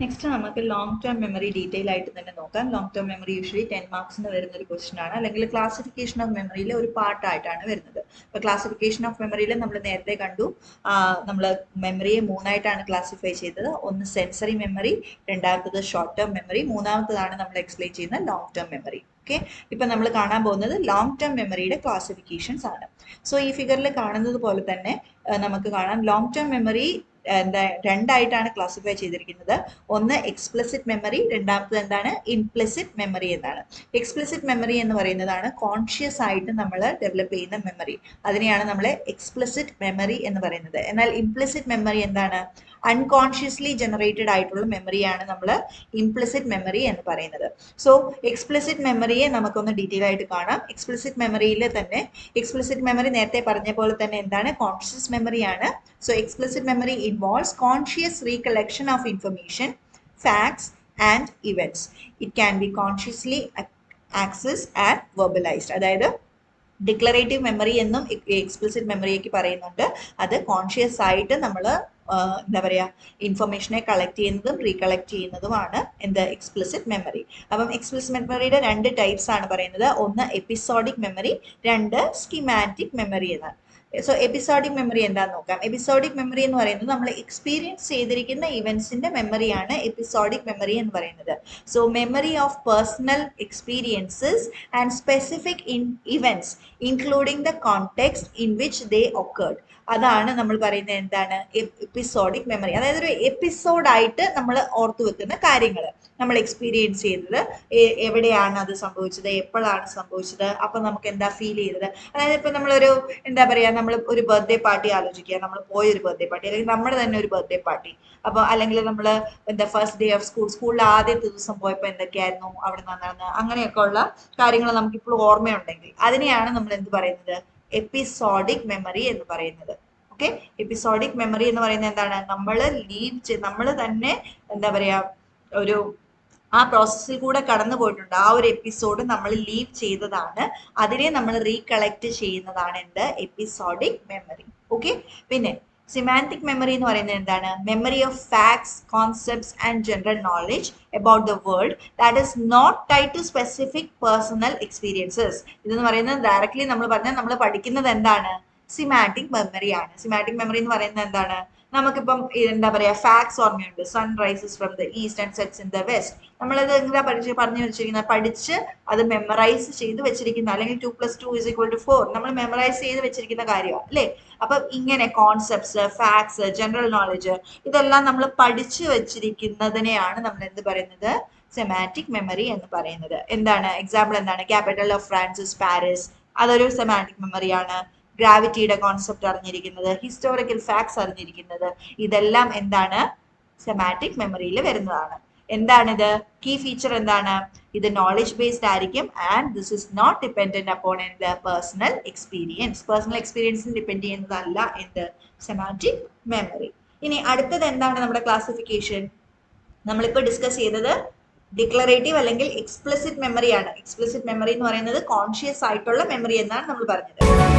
Next നമുക്ക് long term memory detail ആയിട്ട് തന്നെ നോക്കാം. ലോങ് ടേം മെമ്മറി യൂഷ്വലി 10 മാർക്സിന് വരുന്ന ഒരു ക്വസ്റ്റൻ ആണ്, അല്ലെങ്കിൽ ക്ലാസിഫിക്കേഷൻ ഓഫ് മെമ്മറിയിലെ ഒരു പാർട്ടായിട്ടാണ് വരുന്നത്. ഇപ്പോൾ ക്ലാസിഫിക്കേഷൻ ഓഫ് മെമ്മറിയിൽ നമ്മൾ നേരത്തെ കണ്ടു, നമ്മൾ മെമ്മറിയെ മൂന്നായിട്ടാണ് ക്ലാസിഫൈ ചെയ്തത്. ഒന്ന് സെൻസറി മെമ്മറി, രണ്ടാമത്തത് ഷോർട്ട് ടേം മെമ്മറി, മൂന്നാമത്തതാണ് നമ്മൾ എക്സ്പ്ലെയിൻ ചെയ്യുന്ന ലോങ് ടേം മെമ്മറി. ഓക്കെ, ഇപ്പൊ നമ്മൾ കാണാൻ പോകുന്നത് ലോങ് ടേം മെമ്മറിയുടെ ക്ലാസിഫിക്കേഷൻസ് ആണ്. സോ ഈ ഫിഗറിൽ കാണുന്നത് പോലെ തന്നെ നമുക്ക് കാണാം ലോങ് ടേം മെമ്മറി രണ്ടായിട്ടാണ് ക്ലാസിഫൈ ചെയ്തിരിക്കുന്നത്. ഒന്ന് എക്സ്പ്ലിസിറ്റ് മെമ്മറി, രണ്ടാമത്തത് എന്താണ് ഇംപ്ലിസിറ്റ് മെമ്മറി എന്നാണ്. എക്സ്പ്ലിസിറ്റ് മെമ്മറി എന്ന് പറയുന്നതാണ് കോൺഷ്യസ് ആയിട്ട് നമ്മൾ ഡെവലപ്പ് ചെയ്യുന്ന മെമ്മറി, അതിനെയാണ് നമ്മൾ എക്സ്പ്ലിസിറ്റ് മെമ്മറി എന്ന് പറയുന്നത്. എന്നാൽ ഇംപ്ലിസിറ്റ് മെമ്മറി എന്താണ്, അൺകോൺഷ്യസ്ലി ജനറേറ്റഡ് ആയിട്ടുള്ള മെമ്മറിയാണ് നമ്മൾ ഇംപ്ലിസിറ്റ് മെമ്മറി എന്ന് പറയുന്നത്. സോ എക്സ്പ്ലിസിറ്റ് മെമ്മറിയെ നമുക്കൊന്ന് ഡീറ്റെയിൽ ആയിട്ട് കാണാം. എക്സ്പ്ലിസിറ്റ് മെമ്മറിയിൽ തന്നെ എക്സ്പ്ലിസിറ്റ് മെമ്മറി നേരത്തെ പറഞ്ഞ പോലെ തന്നെ എന്താണ് കോൺഷ്യസ് മെമ്മറിയാണ്. So explicit memory involves conscious recollection of information, facts and events. It can be consciously accessed and verbalized. അതായത് ഡിക്ലറേറ്റീവ് മെമ്മറി എന്നും എക്സ്പ്ലിസിറ്റ് മെമ്മറിയൊക്കെ പറയുന്നുണ്ട്. അത് കോൺഷ്യസ് ആയിട്ട് നമ്മൾ എന്താ പറയുക ഇൻഫർമേഷനെ കളക്ട് ചെയ്യുന്നതും റീകളക്ട് ചെയ്യുന്നതുമാണ് എന്ത് എക്സ്പ്ലിസിറ്റ് മെമ്മറി. അപ്പം എക്സ്പ്ലിസിറ്റ് മെമ്മറിയുടെ രണ്ട് ടൈപ്സ് ആണ് പറയുന്നത്. ഒന്ന് എപ്പിസോഡിക് മെമ്മറി, രണ്ട് സ്കീമാറ്റിക് മെമ്മറി എന്നാണ്. സോ എപ്പിസോഡിക് മെമ്മറി എന്താണെന്ന് നോക്കാം. എപ്പിസോഡിക് മെമ്മറി എന്ന് പറയുന്നത് നമ്മൾ എക്സ്പീരിയൻസ് ചെയ്തിരിക്കുന്ന ഇവന്റ്സിന്റെ മെമ്മറിയാണ് എപ്പിസോഡിക് മെമ്മറി എന്ന് പറയുന്നത്. So memory of personal experiences and specific events including the context in which they occurred, അതാണ് നമ്മൾ പറയുന്നത് എന്താണ് എപ്പിസോഡിക് മെമ്മറി. അതായത് ഒരു എപ്പിസോഡായിട്ട് നമ്മൾ ഓർത്തു വെക്കുന്ന കാര്യങ്ങൾ, നമ്മൾ എക്സ്പീരിയൻസ് ചെയ്തത്, എവിടെയാണ് അത് സംഭവിച്ചത്, എപ്പോഴാണ് സംഭവിച്ചത്, അപ്പൊ നമുക്ക് എന്താ ഫീൽ ചെയ്തത്. അതായത് ഇപ്പൊ നമ്മളൊരു എന്താ പറയാ നമ്മൾ ഒരു ബർത്ത്ഡേ പാർട്ടി ആലോചിക്കുക, നമ്മൾ പോയൊരു ബർത്ത്ഡേ പാർട്ടി, അല്ലെങ്കിൽ നമ്മുടെ തന്നെ ഒരു ബർത്ത്ഡേ പാർട്ടി, അപ്പൊ അല്ലെങ്കിൽ നമ്മൾ എന്താ ഫസ്റ്റ് ഡേ ഓഫ് സ്കൂളിൽ ആദ്യത്തെ ദിവസം പോയപ്പോൾ എന്തൊക്കെയായിരുന്നു അവിടെ നടന്നത്, അങ്ങനെയൊക്കെ ഉള്ള കാര്യങ്ങൾ നമുക്കിപ്പോൾ ഓർമ്മയുണ്ടെങ്കിൽ അതിനെയാണ് നമ്മൾ എന്ത് പറയുന്നത് എപ്പിസോഡിക് മെമ്മറി എന്ന് പറയുന്നത്. ഓക്കെ, എപ്പിസോഡിക് മെമ്മറി എന്ന് പറയുന്നത് എന്താണ്, നമ്മൾ തന്നെ എന്താ പറയാ ഒരു ആ പ്രോസസ്സിൽ കൂടെ കടന്നു പോയിട്ടുണ്ട്, ആ ഒരു എപ്പിസോഡ് നമ്മൾ ലീവ് ചെയ്തതാണ്, അതിനെ നമ്മൾ റീകളക്ട് ചെയ്യുന്നതാണ് എന്ത് എപ്പിസോഡിക് മെമ്മറി. ഓക്കെ, പിന്നെ സിമാന്റിക് മെമ്മറി എന്ന് പറയുന്നത് എന്താണ്, memory of facts, concepts and general knowledge about the world that is not tied to specific personal experiences. ഇതെന്ന് പറയുന്നത് ഡയറക്ട്ലി നമ്മൾ പറഞ്ഞാൽ നമ്മൾ പഠിക്കുന്നത് എന്താണ് സിമാറ്റിക് മെമ്മറിയാണ്. സിമാറ്റിക് മെമ്മറി എന്ന് പറയുന്നത് എന്താണ്, നമുക്കിപ്പം എന്താ പറയാ ഫാക്ട്സ് ഓർമ്മയുണ്ട്, sun rises from the east and sets in the west. നമ്മളത് എന്താ പറഞ്ഞു വെച്ചിരിക്കുന്നത്, പഠിച്ച് അത് മെമ്മറൈസ് ചെയ്ത് വെച്ചിരിക്കുന്ന, അല്ലെങ്കിൽ 2+2=4 നമ്മൾ മെമ്മറൈസ് ചെയ്ത് വെച്ചിരിക്കുന്ന കാര്യമാണ് അല്ലേ. അപ്പൊ ഇങ്ങനെ കോൺസെപ്റ്റ്സ്, ഫാക്ട്സ്, ജനറൽ നോളജ്, ഇതെല്ലാം നമ്മൾ പഠിച്ചു വെച്ചിരിക്കുന്നതിനെയാണ് നമ്മൾ എന്ത് പറയുന്നത് സെമാറ്റിക് മെമ്മറി എന്ന് പറയുന്നത്. എന്താണ് എക്സാമ്പിൾ എന്താണ്, ക്യാപിറ്റൽ ഓഫ് ഫ്രാൻസ് പാരീസ്, അതൊരു സെമാറ്റിക് മെമ്മറിയാണ്. ഗ്രാവിറ്റിയുടെ കോൺസെപ്റ്റ് അറിഞ്ഞിരിക്കുന്നത്, ഹിസ്റ്റോറിക്കൽ ഫാക്ട്സ് അറിഞ്ഞിരിക്കുന്നത്, ഇതെല്ലാം എന്താണ് സെമാറ്റിക് മെമ്മറിയിൽ വരുന്നതാണ്. എന്താണിത്, കീ ഫീച്ചർ എന്താണ്, ഇത് നോളജ് ബേസ്ഡ് ആയിരിക്കും and this is not dependent upon എന്ത് പേഴ്സണൽ എക്സ്പീരിയൻസ്. പേഴ്സണൽ എക്സ്പീരിയൻസിന് ഡിപെൻഡ് ചെയ്യുന്നതല്ല എന്ത് സെമാറ്റിക് മെമ്മറി. ഇനി അടുത്തത് എന്താണ് നമ്മുടെ ക്ലാസിഫിക്കേഷൻ, നമ്മളിപ്പോൾ ഡിസ്കസ് ചെയ്തത് ഡിക്ലറേറ്റീവ് അല്ലെങ്കിൽ എക്സ്പ്ലിസിറ്റ് മെമ്മറിയാണ്. എക്സ്പ്ലിസിറ്റ് മെമ്മറി എന്ന് പറയുന്നത് കോൺഷ്യസ് ആയിട്ടുള്ള മെമ്മറി എന്നാണ് നമ്മൾ പറഞ്ഞത്.